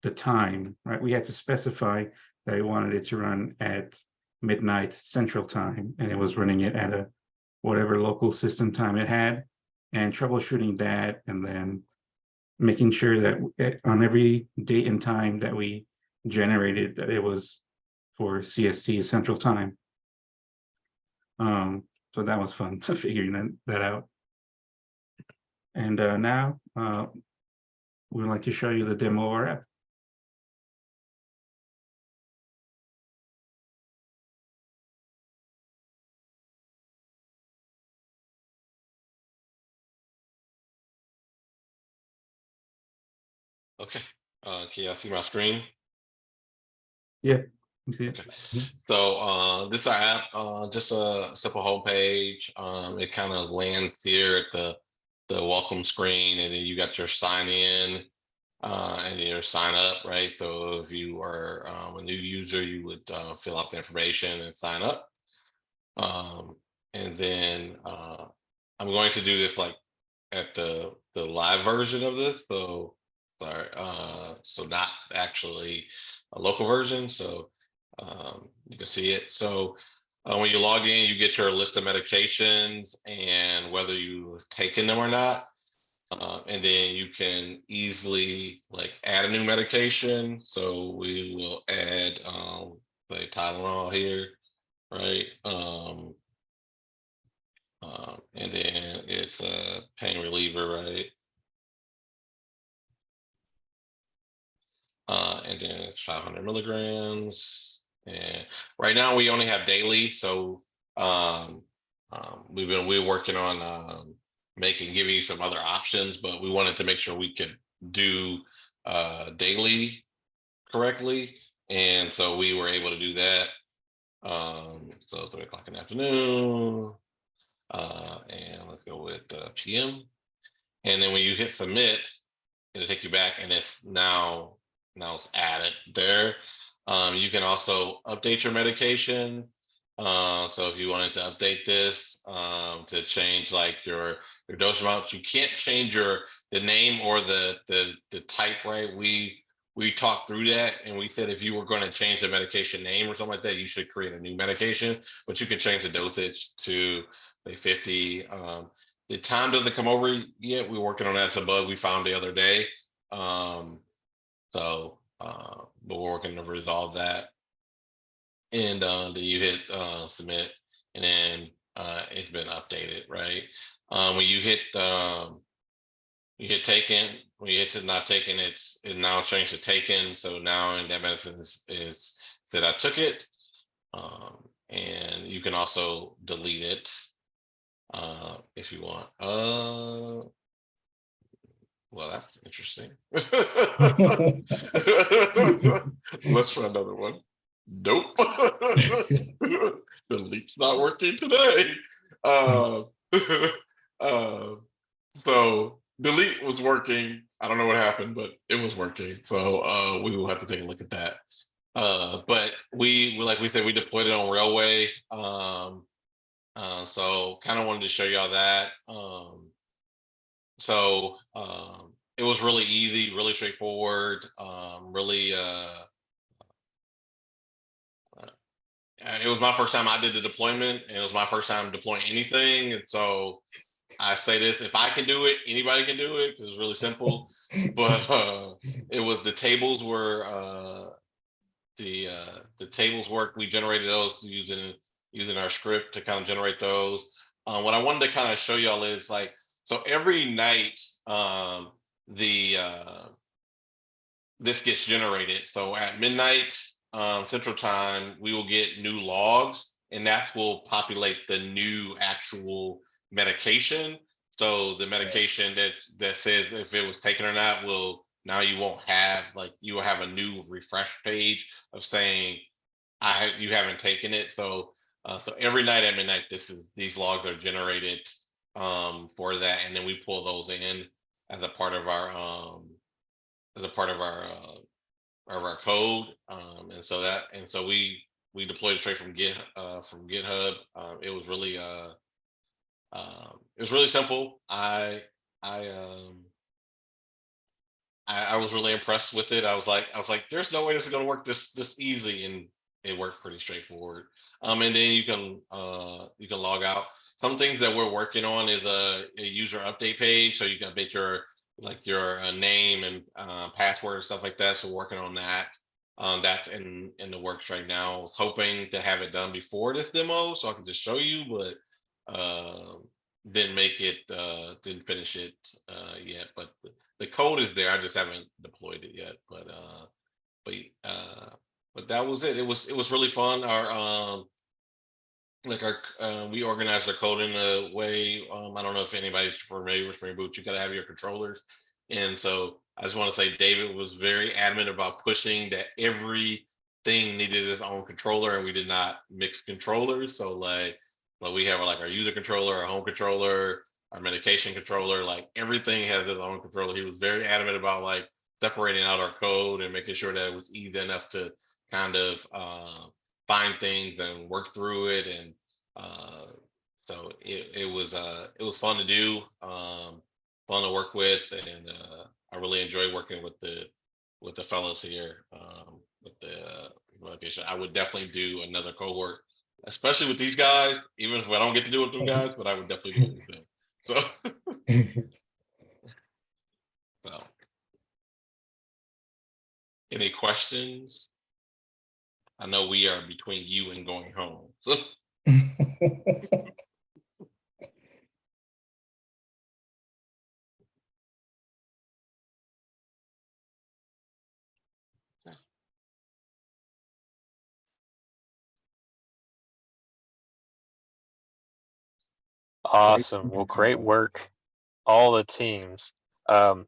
the time, right? We had to specify that we wanted it to run at midnight Central Time, and it was running it at whatever local system time it had, and troubleshooting that, and then making sure that on every date and time that we generated that it was for CST Central Time. So that was fun figuring that out. And now we would like to show you the demo of our app. Okay, can y'all see my screen? Yeah, you see it. Okay. So this is our app, just a simple homepage. It kind of lands here at the welcome screen, and then you got your sign in and your sign up, right? So if you are a new user, you would fill out the information and sign up. And then I'm going to do this like at the live version of this. So sorry, so not actually a local version. So you can see it. So when you log in, you get your list of medications and whether you've taken them or not. And then you can easily like add a new medication. So we will add the Tylenol here, right? And then it's a pain reliever, right? And then it's 500 milligrams. And right now we only have daily. So we're working on giving you some other options, but we wanted to make sure we could do daily correctly. And so we were able to do that. So 3 o'clock in the afternoon. And let's go with PM. And then when you hit submit, it'll take you back and it's now it's added there. You can also update your medication. So if you wanted to update this to change like your dose amount, you can't change the name or the type, right? We talked through that and we said if you were going to change the medication name or something like that, you should create a new medication, but you can change the dosage to say 50. The time doesn't come over yet. We're working on that. It's a bug we found the other day. But we're working to resolve that. And then you hit submit, and then it's been updated, right? When you hit taken, when you hit to not taken, it now changed to taken. So now in that medicine is that I took it, and you can also delete it if you want. Well, that's interesting. Let's try another one. Nope. Delete's not working today. So delete was working. I don't know what happened, but it was working. So we will have to take a look at that. But we like we said, we deployed it on Railway. So kind of wanted to show y'all that. So it was really easy, really straightforward, really it was my first time I did the deployment, and it was my first time deploying anything. And so I say this, if I can do it, anybody can do it, because it's really simple. But it was the tables were the tables work. We generated those using our script to kind of generate those. What I wanted to kind of show y'all is like, so every night this gets generated. So at midnight Central Time, we will get new logs, and that will populate the new actual medication. So the medication that says if it was taken or not will now you won't have you will have a new refresh page of saying you haven't taken it. So so every night at midnight these logs are generated for that, and then we pull those in as a part of our code, and so we deployed it straight from GitHub. It was really simple. I was really impressed with it. I was like, there's no way this is going to work this easy, and it worked pretty straightforward. And then you can log out. Some things that we're working on is a user update page, so you can update your name and password and stuff like that. So we're working on that. That's in the works right now. I was hoping to have it done before this demo so I can just show you, but didn't finish it yet. But the code is there. I just haven't deployed it yet. But that was it. It was really fun. We organized our code in a way. I don't know if anybody's familiar with Spring Boot. You got to have your controllers, and so I just want to say David was very adamant about pushing that everything needed its own controller, and we did not mix controllers. So like we have our user controller, our home controller, our medication controller. Like everything has its own controller. He was very adamant about separating out our code and making sure that it was easy enough to kind of find things and work through it. And so it was fun to do, fun to work with, and I really enjoyed working with the with the fellows here, with the location. I would definitely do another cohort, especially with these guys, even if I don't get to do it with them guys, but I would definitely do it with them. So, so. Any questions? I know we are between you and going home. Awesome. Well, great work, all the teams. I'm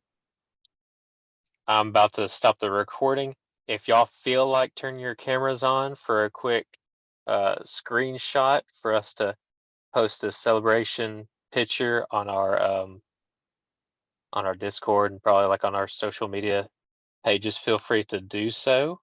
about to stop the recording. If y'all feel like turning your cameras on for a quick screenshot for us to post a celebration picture on our Discord and probably like on our social media pages, feel free to do so.